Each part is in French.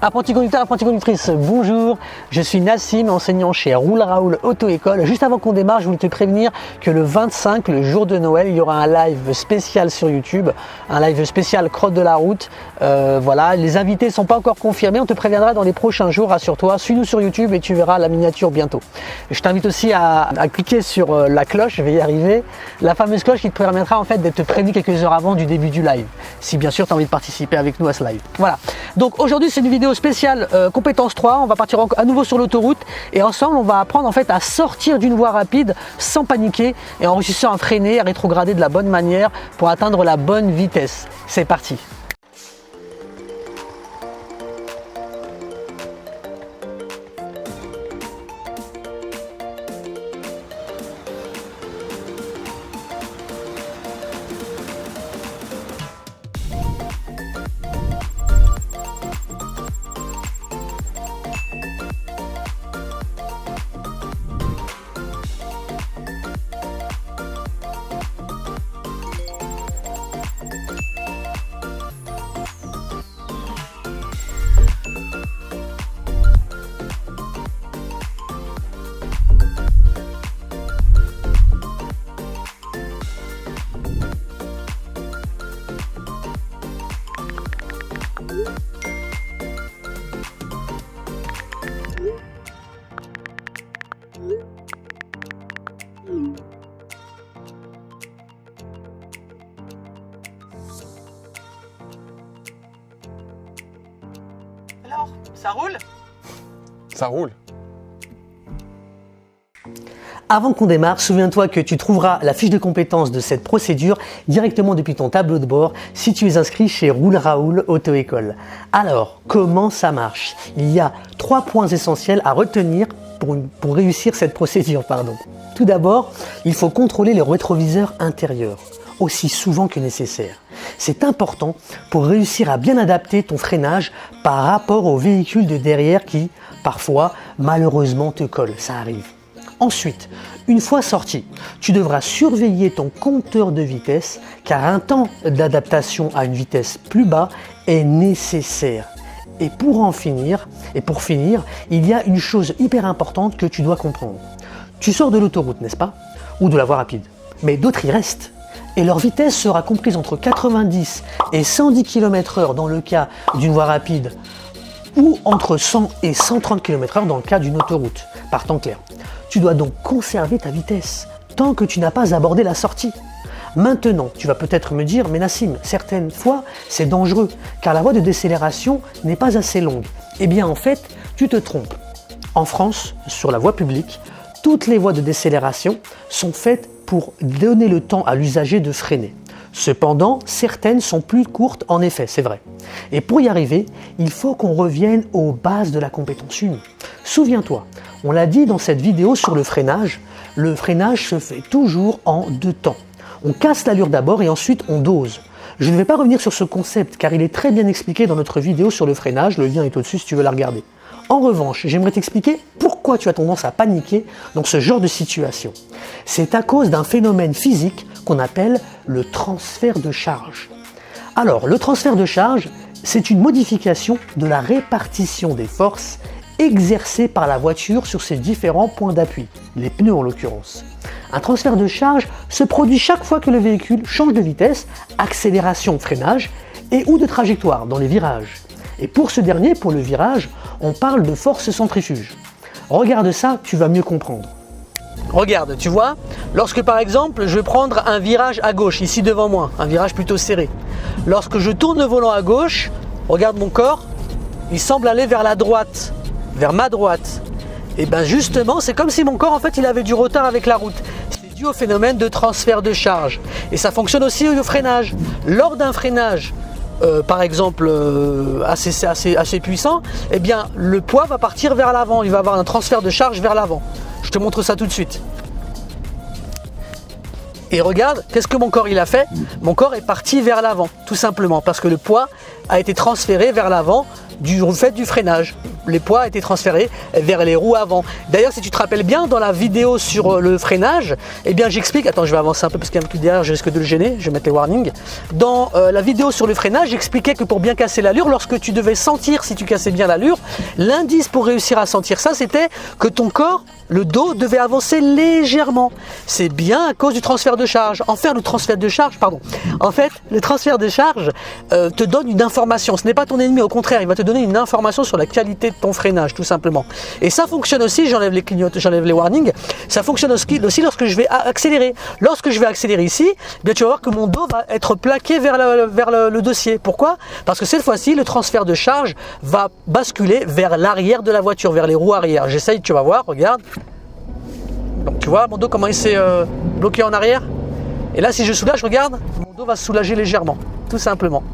Apprenti conducteur, apprentie conductrice, bonjour, je suis Nassim, enseignant chez Roule Raoul Auto-École. Juste avant qu'on démarre, je voulais te prévenir que le 25, le jour de Noël, il y aura un live spécial sur YouTube, un live spécial crotte de la route. Voilà, les invités ne sont pas encore confirmés, on te préviendra dans les prochains jours, rassure-toi. Suis-nous sur YouTube et tu verras la miniature bientôt. Je t'invite aussi à cliquer sur la cloche, je vais y arriver, la fameuse cloche qui te permettra en fait d'être prévenu quelques heures avant du début du live, si bien sûr tu as envie de participer avec nous à ce live. Voilà, donc aujourd'hui c'est une vidéo spéciale compétence 3, on va partir à nouveau sur l'autoroute et ensemble on va apprendre en fait à sortir d'une voie rapide sans paniquer et en réussissant à freiner, à rétrograder de la bonne manière pour atteindre la bonne vitesse. C'est parti. Alors, ça roule? Ça roule. Avant qu'on démarre, souviens-toi que tu trouveras la fiche de compétences de cette procédure directement depuis ton tableau de bord si tu es inscrit chez Roule Raoul Auto-École. Alors, comment ça marche? Il y a 3 points essentiels à retenir pour réussir cette procédure. Tout d'abord, il faut contrôler le rétroviseur intérieur aussi souvent que nécessaire. C'est important pour réussir à bien adapter ton freinage par rapport au véhicule de derrière qui, parfois, malheureusement te colle. Ça arrive. Ensuite, une fois sorti, tu devras surveiller ton compteur de vitesse car un temps d'adaptation à une vitesse plus bas est nécessaire. Et pour finir, il y a une chose hyper importante que tu dois comprendre. Tu sors de l'autoroute, n'est-ce pas? Ou de la voie rapide. Mais d'autres y restent. Et leur vitesse sera comprise entre 90 et 110 km/h dans le cas d'une voie rapide ou entre 100 et 130 km/h dans le cas d'une autoroute, par temps clair. Tu dois donc conserver ta vitesse tant que tu n'as pas abordé la sortie. Maintenant, tu vas peut-être me dire, mais Nassim, certaines fois, c'est dangereux, car la voie de décélération n'est pas assez longue. Eh bien, en fait, tu te trompes. En France, sur la voie publique, toutes les voies de décélération sont faites pour donner le temps à l'usager de freiner. Cependant, certaines sont plus courtes, en effet, c'est vrai. Et pour y arriver, il faut qu'on revienne aux bases de la compétence 1. Souviens-toi, on l'a dit dans cette vidéo sur le freinage se fait toujours en 2 temps. On casse l'allure d'abord et ensuite on dose. Je ne vais pas revenir sur ce concept car il est très bien expliqué dans notre vidéo sur le freinage, le lien est au-dessus si tu veux la regarder. En revanche, j'aimerais t'expliquer pourquoi tu as tendance à paniquer dans ce genre de situation. C'est à cause d'un phénomène physique qu'on appelle le transfert de charge. Alors, le transfert de charge, c'est une modification de la répartition des forces exercées par la voiture sur ses différents points d'appui, les pneus en l'occurrence. Un transfert de charge se produit chaque fois que le véhicule change de vitesse, accélération, freinage et ou de trajectoire dans les virages. Et pour ce dernier, pour le virage, on parle de force centrifuge. Regarde ça, tu vas mieux comprendre. Regarde, tu vois, lorsque par exemple je vais prendre un virage à gauche, ici devant moi, un virage plutôt serré. Lorsque je tourne le volant à gauche, regarde mon corps, il semble aller vers la droite, vers ma droite. Et bien justement, c'est comme si mon corps en fait il avait du retard avec la route. C'est dû au phénomène de transfert de charge. Et ça fonctionne aussi au freinage. Lors d'un freinage, par exemple assez puissant, eh bien le poids va partir vers l'avant, il va avoir un transfert de charge vers l'avant. Je te montre ça tout de suite. Et regarde, qu'est-ce que mon corps il a fait? Mon corps est parti vers l'avant, tout simplement, parce que le poids a été transféré vers l'avant du fait du freinage. Les poids ont été transférés vers les roues avant. D'ailleurs, si tu te rappelles bien, dans la vidéo sur le freinage, eh bien j'explique, attends, je vais avancer un peu parce qu'il y a un truc derrière, je risque de le gêner, je vais mettre les warnings. Dans la vidéo sur le freinage, j'expliquais que pour bien casser l'allure, lorsque tu devais sentir si tu cassais bien l'allure, l'indice pour réussir à sentir ça, c'était que ton corps, le dos, devait avancer légèrement. C'est bien à cause du transfert de charge. En fait, le transfert de charge te donne une information. Ce n'est pas ton ennemi, au contraire, il va te donner une information sur la qualité de ton freinage, tout simplement. Et ça fonctionne aussi, j'enlève les clignotes, j'enlève les warnings, ça fonctionne aussi lorsque je vais accélérer. Lorsque je vais accélérer ici, eh bien tu vas voir que mon dos va être plaqué vers le dossier. Pourquoi? Parce que cette fois-ci, le transfert de charge va basculer vers l'arrière de la voiture, vers les roues arrière. J'essaye, tu vas voir, regarde. Donc tu vois mon dos comment il s'est bloqué en arrière. Et là si je soulage, regarde, mon dos va se soulager légèrement, tout simplement.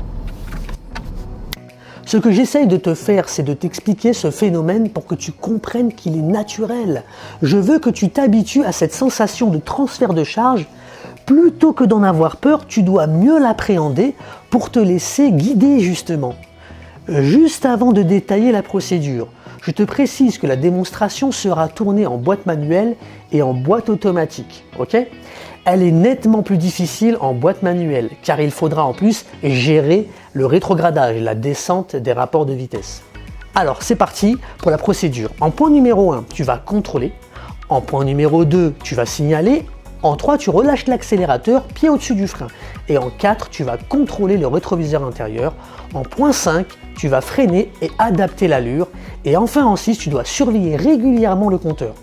Ce que j'essaye de te faire, c'est de t'expliquer ce phénomène pour que tu comprennes qu'il est naturel. Je veux que tu t'habitues à cette sensation de transfert de charge. Plutôt que d'en avoir peur, tu dois mieux l'appréhender pour te laisser guider justement. Juste avant de détailler la procédure, je te précise que la démonstration sera tournée en boîte manuelle et en boîte automatique. Ok ? Elle est nettement plus difficile en boîte manuelle car il faudra en plus gérer le rétrogradage, la descente des rapports de vitesse. Alors c'est parti pour la procédure. En point numéro 1, tu vas contrôler. En point numéro 2, tu vas signaler. En 3, tu relâches l'accélérateur, pied au-dessus du frein. Et en 4, tu vas contrôler le rétroviseur intérieur. En point 5, tu vas freiner et adapter l'allure. Et enfin en 6, tu dois surveiller régulièrement le compteur.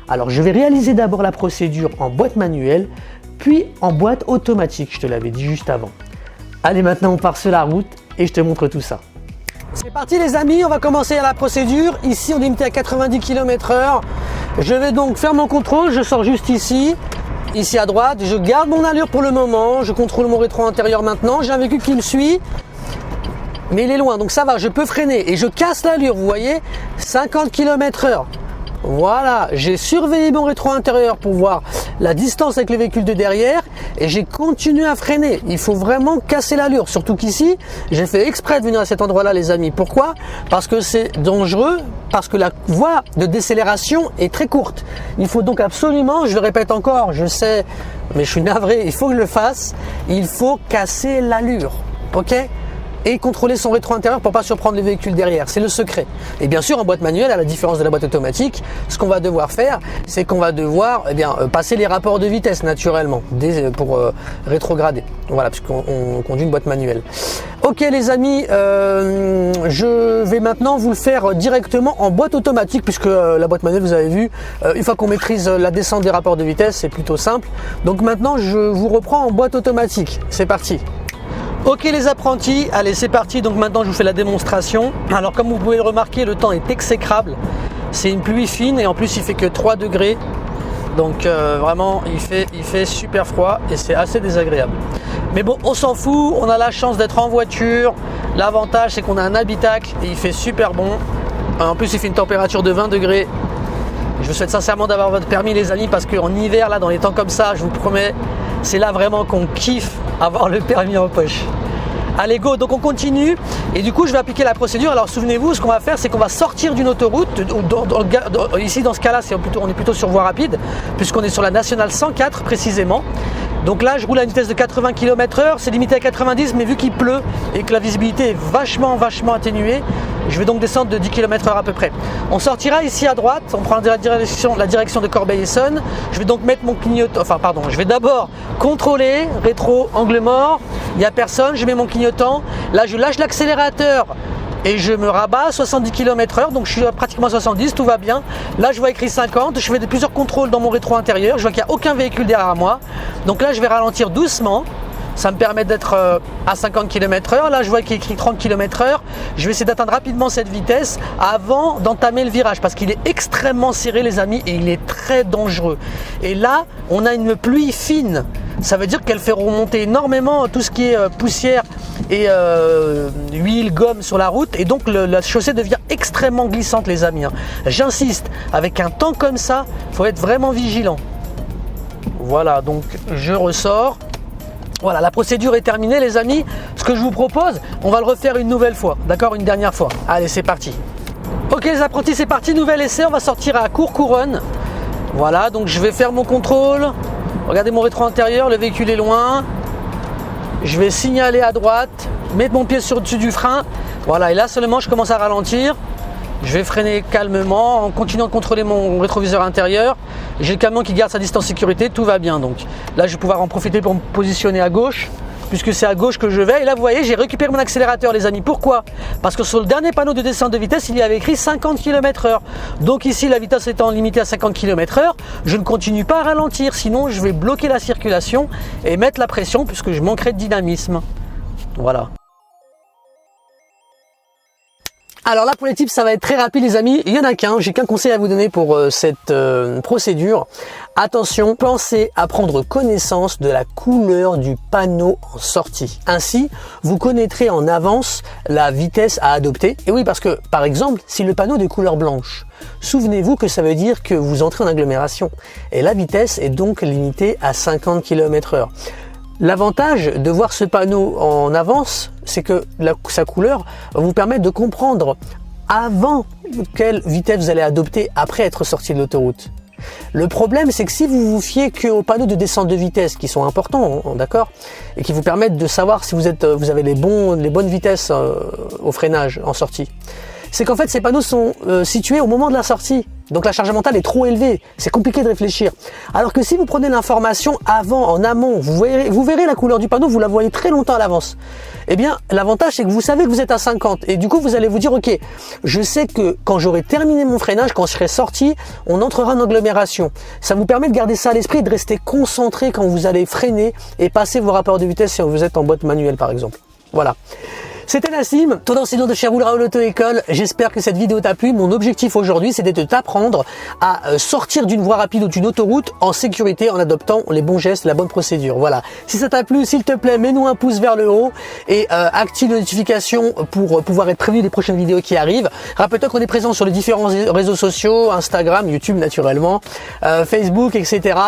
Alors je vais réaliser d'abord la procédure en boîte manuelle, puis en boîte automatique, je te l'avais dit juste avant. Allez, maintenant on part sur la route et je te montre tout ça. C'est parti les amis, on va commencer la procédure. Ici on est limité à 90 km/h. Je vais donc faire mon contrôle, je sors juste ici à droite, je garde mon allure pour le moment, je contrôle mon rétro intérieur maintenant, j'ai un véhicule qui me suit, mais il est loin, donc ça va, je peux freiner et je casse l'allure, vous voyez, 50 km/h. Voilà, j'ai surveillé mon rétro intérieur pour voir la distance avec les véhicules de derrière et j'ai continué à freiner. Il faut vraiment casser l'allure, surtout qu'ici, j'ai fait exprès de venir à cet endroit-là les amis. Pourquoi? Parce que c'est dangereux, parce que la voie de décélération est très courte. Il faut donc absolument, je le répète encore, je sais, mais je suis navré, il faut que je le fasse, il faut casser l'allure, ok? Et contrôler son rétro intérieur pour pas surprendre les véhicules derrière, c'est le secret. Et bien sûr en boîte manuelle, à la différence de la boîte automatique, ce qu'on va devoir faire, c'est qu'on va devoir passer les rapports de vitesse naturellement pour rétrograder. Voilà, puisqu'on conduit une boîte manuelle. Ok les amis, je vais maintenant vous le faire directement en boîte automatique, puisque la boîte manuelle, vous avez vu, une fois qu'on maîtrise la descente des rapports de vitesse, c'est plutôt simple. Donc maintenant je vous reprends en boîte automatique, c'est parti. Ok les apprentis, allez c'est parti, donc maintenant je vous fais la démonstration. Alors comme vous pouvez le remarquer, le temps est exécrable, c'est une pluie fine et en plus il fait que 3 degrés. Donc vraiment il fait super froid et c'est assez désagréable. Mais bon, on s'en fout, on a la chance d'être en voiture. L'avantage c'est qu'on a un habitacle et il fait super bon. En plus il fait une température de 20 degrés. Je vous souhaite sincèrement d'avoir votre permis les amis, parce qu'en hiver là, dans les temps comme ça, je vous promets, c'est là vraiment qu'on kiffe avoir le permis en poche. Allez go, donc on continue et du coup je vais appliquer la procédure. Alors souvenez-vous, ce qu'on va faire, c'est qu'on va sortir d'une autoroute. Ici dans ce cas là on est plutôt sur voie rapide, puisqu'on est sur la nationale 104 précisément. Donc là je roule à une vitesse de 80 km/h, c'est limité à 90, mais vu qu'il pleut et que la visibilité est vachement atténuée, je vais donc descendre de 10 km/h à peu près. On sortira ici à droite, on prend la direction de Corbeil-Essonnes. Je vais donc mettre mon clignotant, je vais d'abord contrôler, rétro, angle mort, il n'y a personne, je mets mon clignotant. Là je lâche l'accélérateur et je me rabats à 70 km/h, donc je suis pratiquement à 70, tout va bien. Là je vois écrit 50, je fais plusieurs contrôles dans mon rétro intérieur, je vois qu'il n'y a aucun véhicule derrière moi. Donc là je vais ralentir doucement, ça me permet d'être à 50 km/h. Là je vois qu'il est écrit 30 km/h, je vais essayer d'atteindre rapidement cette vitesse avant d'entamer le virage, parce qu'il est extrêmement serré les amis et il est très dangereux. Et là on a une pluie fine, ça veut dire qu'elle fait remonter énormément tout ce qui est poussière et huile, gomme sur la route, et donc la chaussée devient extrêmement glissante les amis. J'insiste, avec un temps comme ça, il faut être vraiment vigilant. Voilà, donc je ressors. Voilà, la procédure est terminée les amis. Ce que je vous propose, on va le refaire une nouvelle fois, d'accord, une dernière fois. Allez, c'est parti. Ok les apprentis, c'est parti, nouvel essai, on va sortir à Courcouronnes. Voilà, donc je vais faire mon contrôle. Regardez mon rétro intérieur, le véhicule est loin. Je vais signaler à droite, mettre mon pied sur le dessus du frein. Voilà, et là seulement je commence à ralentir. Je vais freiner calmement en continuant de contrôler mon rétroviseur intérieur. J'ai le camion qui garde sa distance sécurité, tout va bien. Donc là, je vais pouvoir en profiter pour me positionner à gauche, puisque c'est à gauche que je vais. Et là, vous voyez, j'ai récupéré mon accélérateur, les amis. Pourquoi? Parce que sur le dernier panneau de descente de vitesse, il y avait écrit 50 km/h. Donc ici, la vitesse étant limitée à 50 km/h, je ne continue pas à ralentir. Sinon, je vais bloquer la circulation et mettre la pression, puisque je manquerai de dynamisme. Voilà. Alors là pour les tips ça va être très rapide les amis, il n'y en a qu'un, j'ai qu'un conseil à vous donner pour cette procédure. Attention, pensez à prendre connaissance de la couleur du panneau en sortie. Ainsi, vous connaîtrez en avance la vitesse à adopter. Et oui parce que par exemple, si le panneau est de couleur blanche, souvenez-vous que ça veut dire que vous entrez en agglomération. Et la vitesse est donc limitée à 50 km/h. L'avantage de voir ce panneau en avance, c'est que sa couleur va vous permettre de comprendre avant quelle vitesse vous allez adopter après être sorti de l'autoroute. Le problème, c'est que si vous vous fiez qu'aux panneaux de descente de vitesse qui sont importants, d'accord, et qui vous permettent de savoir si vous avez les bonnes vitesses au freinage en sortie, c'est qu'en fait ces panneaux sont situés au moment de la sortie. Donc la charge mentale est trop élevée, c'est compliqué de réfléchir. Alors que si vous prenez l'information avant, en amont, vous verrez la couleur du panneau, vous la voyez très longtemps à l'avance. Eh bien, l'avantage c'est que vous savez que vous êtes à 50 et du coup vous allez vous dire ok, je sais que quand j'aurai terminé mon freinage, quand je serai sorti, on entrera en agglomération. Ça vous permet de garder ça à l'esprit et de rester concentré quand vous allez freiner et passer vos rapports de vitesse si vous êtes en boîte manuelle par exemple. Voilà. C'était Nassim, ton enseignant de chez Roule Raoul Auto-École. J'espère que cette vidéo t'a plu. Mon objectif aujourd'hui, c'était de t'apprendre à sortir d'une voie rapide ou d'une autoroute en sécurité en adoptant les bons gestes, la bonne procédure. Voilà. Si ça t'a plu, s'il te plaît, mets-nous un pouce vers le haut et active les notifications pour pouvoir être prévenu des prochaines vidéos qui arrivent. Rappelle-toi qu'on est présent sur les différents réseaux sociaux, Instagram, YouTube naturellement, Facebook, etc.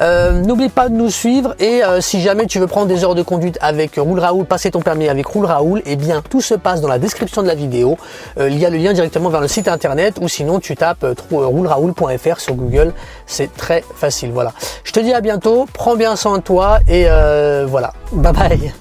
N'oublie pas de nous suivre et si jamais tu veux prendre des heures de conduite avec Roule Raoul, passer ton permis avec Roule Raoul, et bien tout se passe dans la description de la vidéo. Il y a le lien directement vers le site internet ou sinon tu tapes rouleraoul.fr sur Google. C'est très facile. Voilà. Je te dis à bientôt. Prends bien soin de toi et voilà. Bye bye.